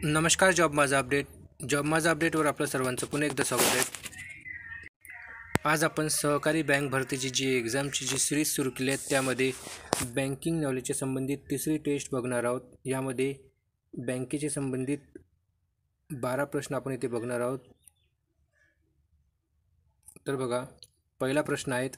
नमस्कार. जॉब माझा अपडेटवर आपलं सर्वांचं पुन्हा एकदा स्वागत आहे. आज आपण सहकारी बँक भरतीची जी एक्झामची जी सिरीज सुरू केली आहे त्यामध्ये बँकिंग नॉलेजच्या संबंधित तिसरी टेस्ट बघणार आहोत. यामध्ये बँकेचे संबंधित 12 प्रश्न आपण इथे बघणार आहोत. तर बघा, पहिला प्रश्न आहे,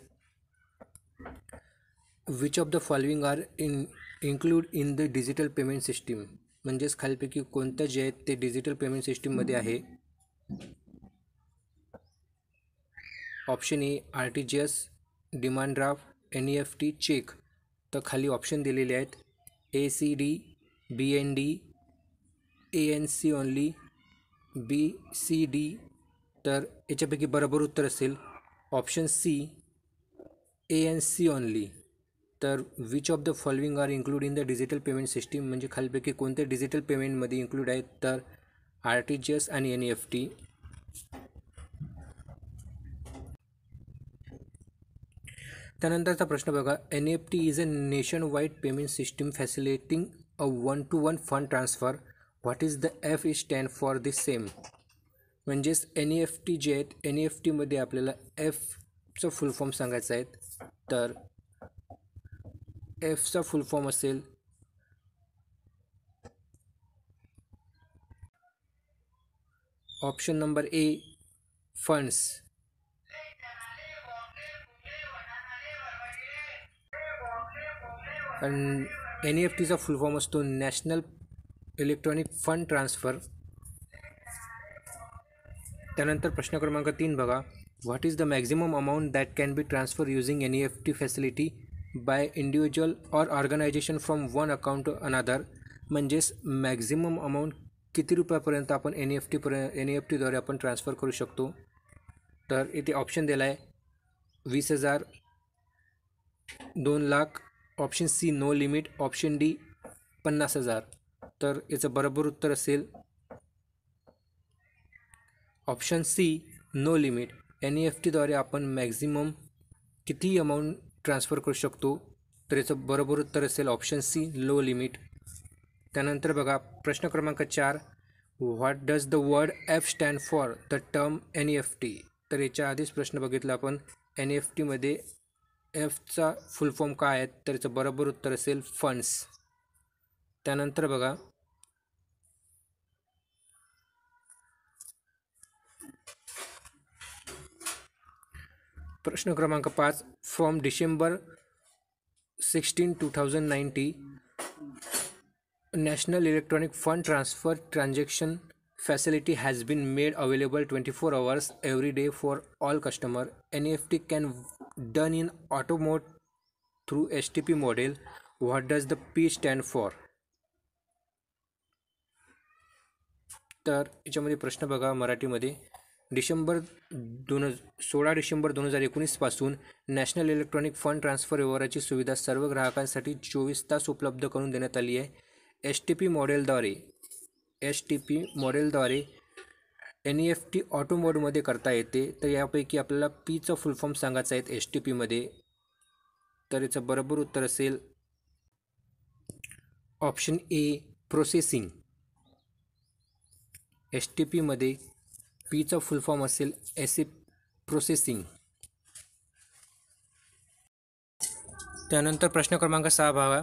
which of the following are include in the digital payment system. म्हणजेच खालीपैकी कोणत्या जे आहेत ते डिजिटल पेमेंट सिस्टीममध्ये आहे. Option A RTGS, demand draft, NEFT, cheque. तर खाली ऑप्शन दिलेले आहेत ACD, BND, ANC only, BCD. तर याच्यापैकी बरोबर उत्तर असेल ऑप्शन C, ANC ओनली. तर which of the following are include in the digital payment system म्हणजे खालीपैकी कोणते डिजिटल पेमेंटमध्ये इन्क्लूड आहेत. तर RTGS आणि NEFT. त्यानंतरचा प्रश्न बघा, NEFT is a nation wide payment system facilitating a 1-to-1 fund transfer. What is the F is stand for this same. म्हणजेच NEFT जे आहेत, NEFTमध्ये आपल्याला Fचं फुल फॉर्म सांगायचं आहे. तर Fचा फुल फॉर्म असेल ऑप्शन नंबर A, फंड्स. आणि NEFTचा फुल फॉर्म असतो नॅशनल इलेक्ट्रॉनिक फंड ट्रान्सफर. त्यानंतर प्रश्न क्रमांक 3 बघा, what is the maximum amount that can be transfer using NEFT facility by individual or organisation from one account to another. म्हणजेच maximum amount किती रुपयापर्यंत आपण NEFTद्वारे आपण ट्रान्सफर करू शकतो. तर इथे ऑप्शन दिला आहे 20,000, 2 lakh, option C no limit, option D 50,000. तर याचं बरोबर उत्तर असेल ऑप्शन C नो लिमिट. NEFTद्वारे आपण मॅक्झिमम किती अमाऊंट ट्रान्सफर करू शकतो. तर याचं बरोबर उत्तर असेल ऑप्शन C लो लिमिट. त्यानंतर बघा प्रश्न क्रमांक 4, what does the word F stand for the term NEFT. तर याच्या आधीच प्रश्न बघितला आपण NEFTमध्ये Fचा फुल फॉर्म काय आहे. तर याचं बरोबर उत्तर असेल फंड्स. त्यानंतर बघा प्रश्न क्रमांक 5, from December 16, 2019 national electronic fund transfer transaction facility has been made available 24 hours every day for all customer. NEFT can done in auto mode through STP model. What does the P stand for. तर याच्यामध्ये प्रश्न बघा मराठीमध्ये, 16 डिसेंबर 2019 पासून national electronic fund transfer व्यवहाराची सुविधा सर्व ग्राहकांसाठी 24 तास उपलब्ध करून देण्यात आली आहे. STP मॉडेलद्वारे NEFT ऑटो मोडमध्ये करता येते. तर यापैकी आपल्याला Pचं फुल फॉर्म सांगायचं आहे STPमध्ये. तर याचं बरोबर उत्तर असेल ऑप्शन A प्रोसेसिंग. STPमध्ये Pचं फुल फॉर्म असेल प्रोसेसिंग. त्यानंतर प्रश्न क्रमांक 6 बघा,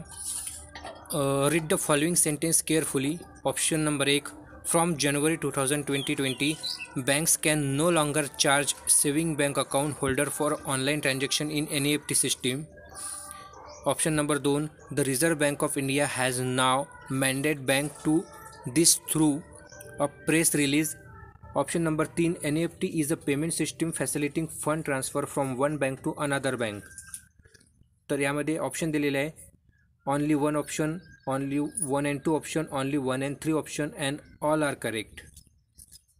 read the following sentence carefully. Option number 1, from January 2020 banks can no longer charge saving bank account holder for online transaction in NEFT system. Option number 2, the Reserve Bank of India has now mandated bank to this through a press release. Option number 3, NEFT is a payment system facilitating fund transfer from one bank to another bank. तर यामध्ये option दिलेले आहे only one option, only 1 and 2 option, only 1 and 3 option and all are correct.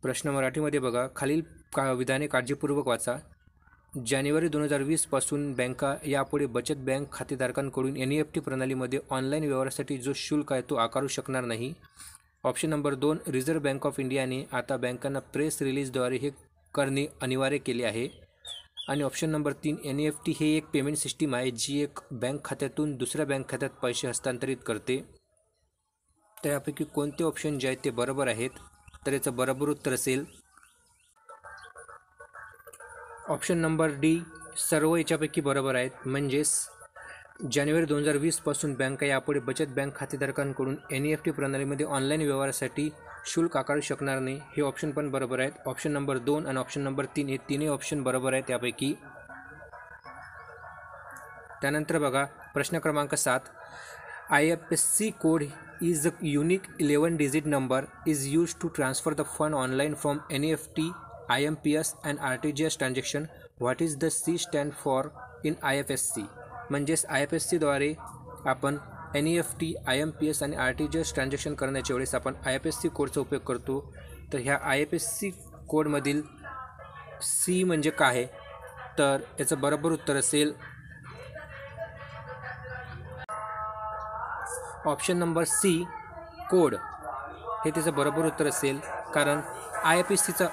प्रश्न मराठीमध्ये बघा, खालील विधाने काळजीपूर्वक वाचा. जानेवारी 2020 पासून बँका यापुढे बचत बँक खातेधारकांकडून NEFT प्रणालीमध्ये ऑनलाईन व्यवहारासाठी जो शुल्क आहे तो आकारू शकणार नाही. Option number 2, reserve bank of इंडियाने आता बँकांना प्रेस रिलीजद्वारे हे करणे अनिवार्य केले आहे. आणि ऑप्शन नंबर 3, NEFT हे एक पेमेंट सिस्टीम आहे जी एक बँक खात्यातून दुसऱ्या बँक खात्यात पैसे हस्तांतरित करते. तर यापैकी कोणते ऑप्शन जे आहेत ते बरोबर आहेत? तर याचं बरोबर उत्तर असेल ऑप्शन नंबर डी, सर्व याच्यापैकी बरोबर आहेत. म्हणजेच जानेवारी 2020 पासून बँका यापुढे बचत बँक खातेधारकांकडून NEFT प्रणालीमध्ये ऑनलाईन व्यवहारासाठी शुल्क आकारू शकणार नाही. हे ऑप्शन पण बरोबर आहेत. ऑप्शन नंबर 2 आणि ऑप्शन नंबर 3 हे तिन्ही ऑप्शन बरोबर आहेत यापैकी. त्यानंतर बघा प्रश्न क्रमांक 7, IFSC code is a unique 11-digit number is used to transfer the fund online from NEFT, IMPS and RTGS transaction. What is the C stand for in IFSC? म्हणजेच IFSCद्वारे आपण NEFT, IMPS आणि RTGS ट्रान्झॅक्शन करण्याच्या वेळेस आपण IFSC कोडचा उपयोग करतो. तर ह्या IFSC कोडमधील C म्हणजे काय आहे? तर याचं बरोबर उत्तर असेल ऑप्शन नंबर सी, कोड. हे त्याचं बरोबर उत्तर असेल. कारण IFSCचा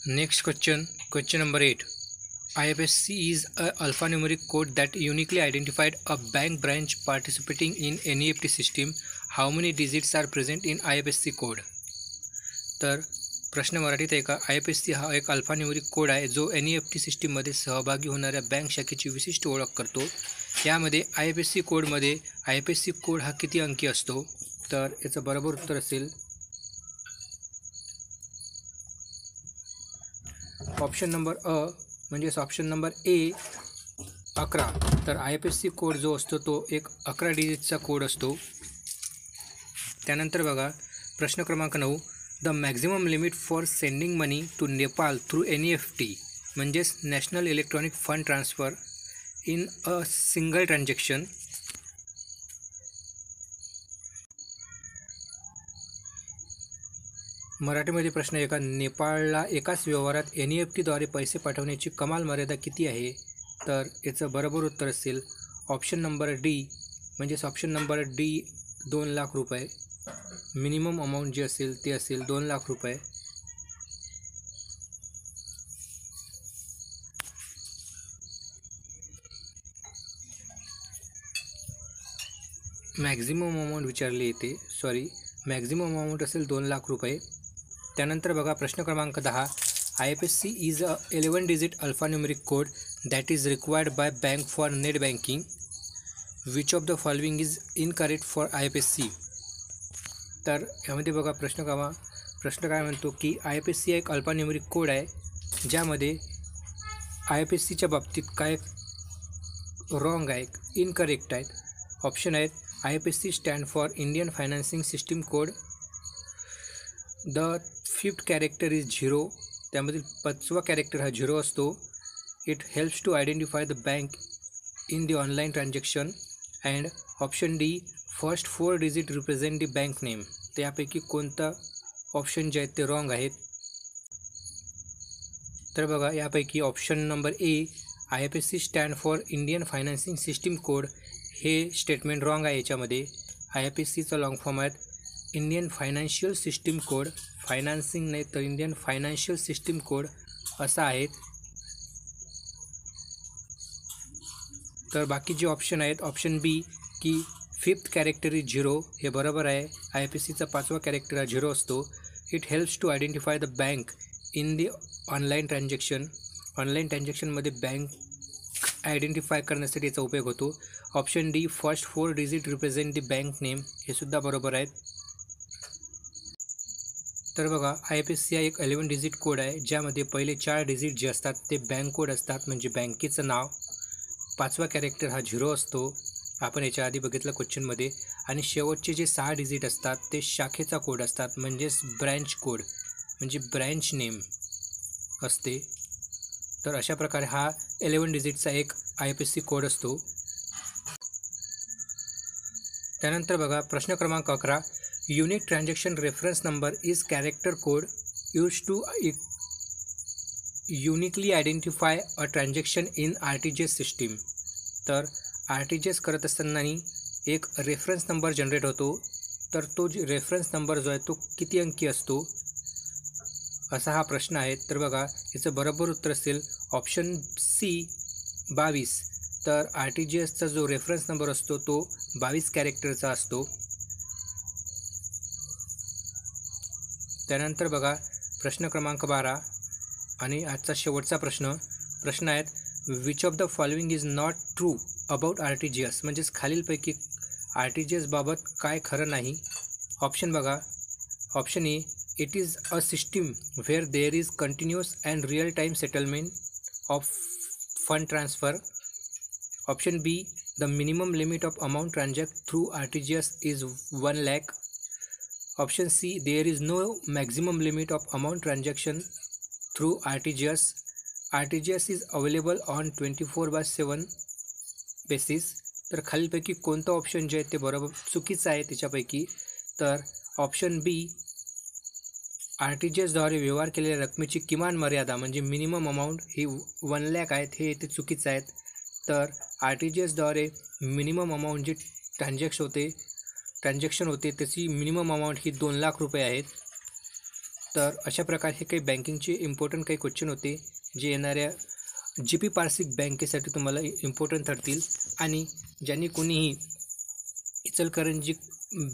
next question number 8, IFSC is a alphanumeric code that uniquely identified a bank branch participating in NEFT system. How many digits are present in IFSC code? तर प्रश्न मराठीत आहे का? IFSC हा एक अल्फान्यूमरिक कोड आहे जो NEFT सिस्टीममध्ये सहभागी होणाऱ्या बँक शाखेची विशिष्ट ओळख करतो. यामध्ये IFSC कोडमध्ये IFSC कोड हा किती अंकी असतो? तर याचं बरोबर उत्तर असेल ऑप्शन नंबर अ, म्हणजेच ऑप्शन नंबर ए, 11. तर IFSC कोड जो असतो तो एक 11 डिजिटचा कोड असतो. त्यानंतर बघा प्रश्न क्रमांक 9, the maximum limit for sending money to Nepal through NEFT म्हणजेच national electronic fund transfer in a single transaction. मराठीमध्ये प्रश्न आहे का? नेपाळला एकाच व्यवहारात NEFTद्वारे पैसे पाठवण्याची कमाल मर्यादा किती आहे? तर याचं बरोबर उत्तर असेल ऑप्शन नंबर डी, म्हणजेच ऑप्शन नंबर डी, 2 लाख रुपये. मिनिमम अमाऊंट जे असेल ते असेल 2 लाख रुपये. मॅक्झिमम अमाऊंट विचारली येते, मॅक्झिमम अमाऊंट असेल 2 लाख रुपये. त्यानंतर बघा प्रश्न क्रमांक 10, IFSC is a 11 digit alphanumeric code that is required by bank for net banking. Which of the following is incorrect for IFSC? तर यामध्ये बघा प्रश्न काय म्हणतो की IFSC एक अल्फान्यूमरिक कोड आहे ज्यामध्ये IFSCच्या बाबतीत काय रॉंग आहे, इनकरेक्ट आहेत. ऑप्शन आहेत IFSC stand for Indian financing system code. The 5th character is 0. त्यामधील 5वा कॅरेक्टर हा 0 असतो. It helps to identify the bank in the online transaction. And option D, first 4 digit represent the bank name. त्यापैकी कोणता option जे आहेत ते wrong आहेत? तर बघा यापैकी option number A, IFSC stand for Indian financing system code, हे स्टेटमेंट रॉंग आहे. याच्यामध्ये IFSCचा लॉंग फॉर्म आहे Indian financial system code. Financing नाही तर इंडियन फायनान्शियल सिस्टीम कोड असा आहे. तर बाकी जे ऑप्शन आहेत ऑप्शन बी की 5th कॅरेक्टर इज 0 हे बरोबर आहे. IFSCचा 5वा कॅरेक्टर हा 0 असतो. It helps to identify the bank in the online transaction. Online ट्रान्झॅक्शनमध्ये बँक आयडेंटिफाय करण्यासाठी याचा उपयोग होतो. Option D, first 4 digit represent the bank name, हे सुद्धा बरोबर आहेत. तर बघा IFSC हा एक 11 डिजिट कोड आहे ज्यामध्ये पहिले 4 डिजिट जे असतात ते बँक कोड असतात, म्हणजे बँकेचं नाव. 5वा कॅरेक्टर हा 0 असतो, आपण याच्या आधी बघितलं क्वेश्चनमध्ये. आणि शेवटचे जे 6 डिजिट असतात ते शाखेचा कोड असतात, म्हणजेच ब्रँच कोड, म्हणजे ब्रँच नेम असते. तर अशा प्रकारे हा 11 डिजिटचा एक IFSC कोड असतो. त्यानंतर बघा प्रश्न क्रमांक 11, unique transaction reference number is character code use to uniquely identify a transaction in RTGS system. तर RTGS करत असतानाही एक रेफरन्स नंबर जनरेट होतो. तर तो रेफरन्स नंबर जो आहे तो किती अंकी असतो, असा हा प्रश्न आहे. तर बघा याचं बरोबर उत्तर असेल ऑप्शन सी, 22. तर RTGSचा जो रेफरन्स नंबर असतो तो 22 कॅरेक्टरचा असतो. त्यानंतर बघा प्रश्न क्रमांक 12 आणि आजचा शेवटचा प्रश्न आहेत, which of the following is not true about RTGS, म्हणजेच खालीलपैकी RTGS बाबत काय खरं नाही. ऑप्शन बघा. Option A, it is a system where there is continuous and real time settlement of fund transfer. Option B, the minimum limit of amount transact through RTGS is 1 lakh. Option C, there is no maximum limit of amount transaction through RTGS. RTGS is available on 24/7 basis. तर खालीलपैकी कोणतं option जे आहे ते बरोबर चुकीचं आहे त्याच्यापैकी. तर ऑप्शन बी, RTGSद्वारे व्यवहार केलेल्या रकमेची किमान मर्यादा म्हणजे मिनिमम अमाऊंट ही 1 lakh आहेत, हे ते चुकीचं आहेत. तर RTGSद्वारे मिनिमम अमाऊंट जे ट्रान्झॅक्शन होते त्याची मिनिमम अमाऊंट ही 2 लाख रुपये आहेत. तर अशा प्रकारे हे काही बँकिंगचे इम्पॉर्टंट काही क्वेश्चन होते जे येणाऱ्या GP पारसिक बँकेसाठी तुम्हाला इम्पॉर्टंट ठरतील. आणि ज्यांनी कोणीही इचलकरंजी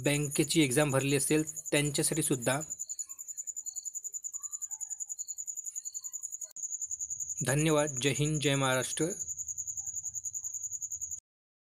बँकेची एक्झाम भरली असेल त्यांच्यासाठी सुद्धा. धन्यवाद. जय हिंद, जय महाराष्ट्र.